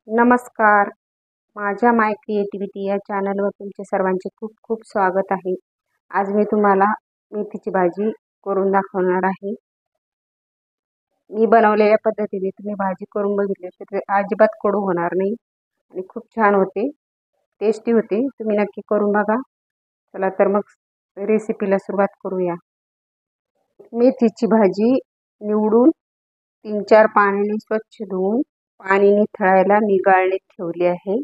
नमस्कार. माझ्या माय क्रिएटिव्हिटी या चॅनलवर तुमचे सर्वांचे खूप खूप स्वागत आहे. आज मी तुम्हाला मेथीची भाजी करून दाखवणार आहे. मी बनवलेल्या पद्धतीने तुम्ही भाजी करून बघितली तर अजिबात कडू होणार नाही आणि खूप छान होते, टेस्टी होते. तुम्ही नक्की करून बघा. चला तर मग रेसिपीला सुरुवात करूया. मेथीची भाजी निवडून 3-4 पाण्याने स्वच्छ धुवून पाणी निथळायला निगाळणे ठेवले आहे.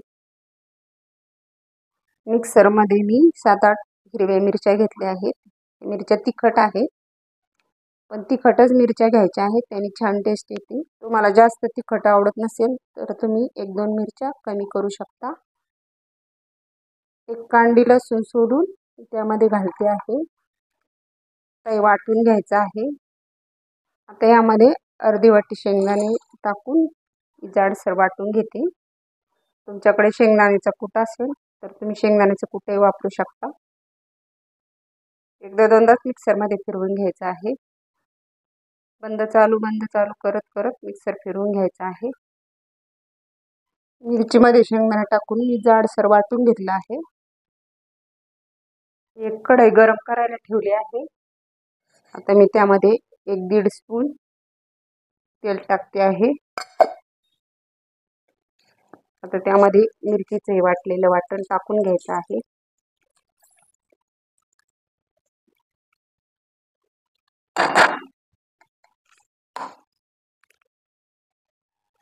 मिक्सरमध्ये मी 7-8 हिरव्या मिरच्या घेतल्या आहेत. मिरच्या तिखट आहेत, पण तिखटच मिरच्या घ्यायच्या आहेत, त्याने छान टेस्ट येते. तुम्हाला जास्त तिखट आवडत नसेल तर तुम्ही 1-2 मिरच्या कमी करू शकता. एक कांडी लसूण सोडून त्यामध्ये घालते आहे. काही वाटून घ्यायचं आहे. आता यामध्ये अर्धी वाटी शेंगदाणे टाकून जाडसर वाटून घेते. तुमच्याकडे शेंगदाण्याचा कूट असेल तर तुम्ही शेंगदाण्याचं कूटही वापरू शकता. एकदा दोनदाच मिक्सरमध्ये फिरवून घ्यायचं आहे. बंद चालू करत करत मिक्सर फिरवून घ्यायचा आहे. मिरचीमध्ये शेंगदाणे टाकून मी जाडसर वाटून घेतलं आहे. एक कढई गरम करायला ठेवली आहे. आता मी त्यामध्ये 1-1.5 स्पून तेल टाकते आहे. आता त्यामध्ये मिरचीचे वाटलेलं वाटण टाकून घ्यायचं आहे.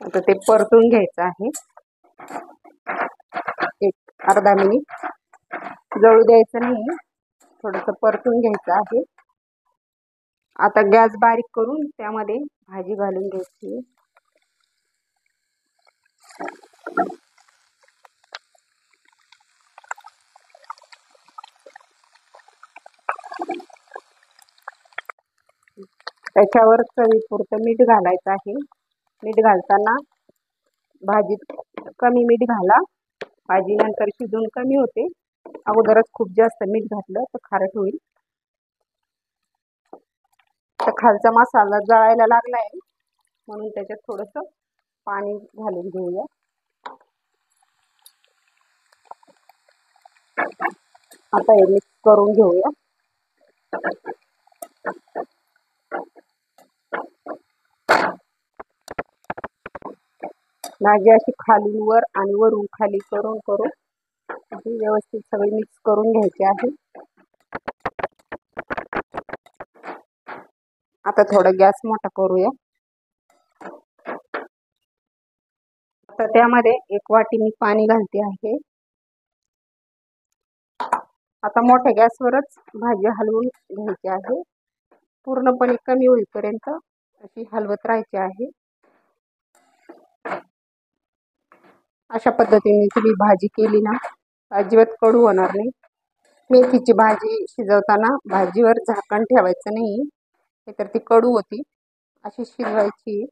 आता ते परतून घ्यायचं आहे. एक अर्धा मिनिट जळू द्यायचं नाही, थोडंसं परतून घ्यायचं आहे. आता गॅस बारीक करून त्यामध्ये भाजी घालून घ्यायची. त्याच्यावर चवीपुरतं मीठ घालायचं आहे. मीठ घालताना भाजीत कमी मीठ घाला. भाजी नंतर शिजून कमी होते. अगोदरच खूप जास्त मीठ घातलं तर खारट होईल. तर खालचा मसाला जळायला लागलाय म्हणून त्याच्यात थोडंसं पाणी घालून घेऊया. आता हे मिक्स करून घेऊया. भाजी अशी खालून वर आणि वरून खाली करून व्यवस्थित सगळी मिक्स करून घ्यायची आहे. आता थोडा गॅस मोठा करूया. आता त्यामध्ये 1 वाटी मी पाणी घालते आहे. आता मोठ्या गॅसवरच भाजी हलवून घ्यायची आहे. पूर्णपणे कमी होईपर्यंत अशी हलवत राहायची आहे. अशा पद्धतीने तुम्ही भाजी केली ना अजिबात कडू होणार नाही. मेथीची भाजी शिजवताना भाजीवर झाकण ठेवायचं नाही, नाहीतर ती कडू होती. अशी शिजवायची.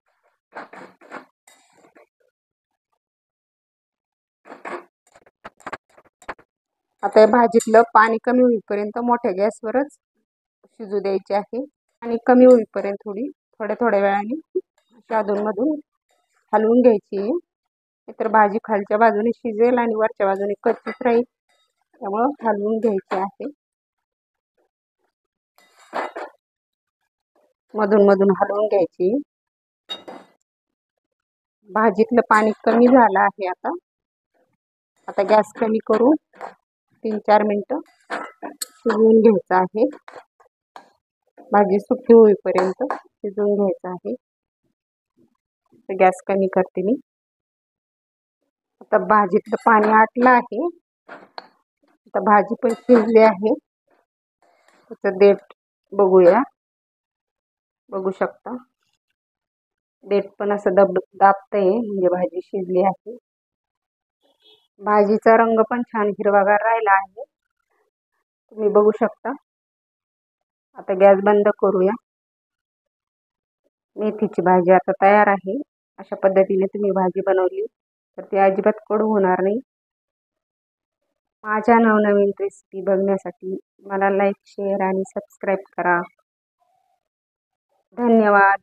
आता या भाजीतलं पाणी कमी होईपर्यंत मोठ्या गॅसवरच शिजू द्यायचे आहे. आणि कमी होईपर्यंत थोड्या वेळाने अधूनमधून हलवून घ्यायची. नाहीतर भाजी खालच्या बाजूने शिजेल आणि वरच्या बाजूने कच्चीच राहील. त्यामुळं हलवून घ्यायची आहे. मधून मधून हलवून घ्यायची. भाजीतलं पाणी कमी झालं आहे. आता गॅस कमी करून 3-4 मिनिटं शिजवून घ्यायचं आहे. भाजी सुकी होईपर्यंत शिजवून घ्यायचं आहे. तर गॅस कमी करते मी. आता भाजीतलं पाणी आटलं आहे. आता भाजी पण शिजली आहे. त्याचं देठ बघूया. बघू शकता देठ पण असं दाबतंय, म्हणजे भाजी शिजली आहे. भाजीचा रंग पण छान हिरवागार राहिला आहे, तुम्ही बघू शकता. आता गॅस बंद करूया. मेथीची भाजी आता तयार आहे. अशा पद्धतीने तुम्ही भाजी बनवली तर ती अजिबात कडू होणार नाही. माझ्या नवनवीन रेसिपी बघण्यासाठी मला लाईक, शेअर आणि सबस्क्राईब करा. धन्यवाद.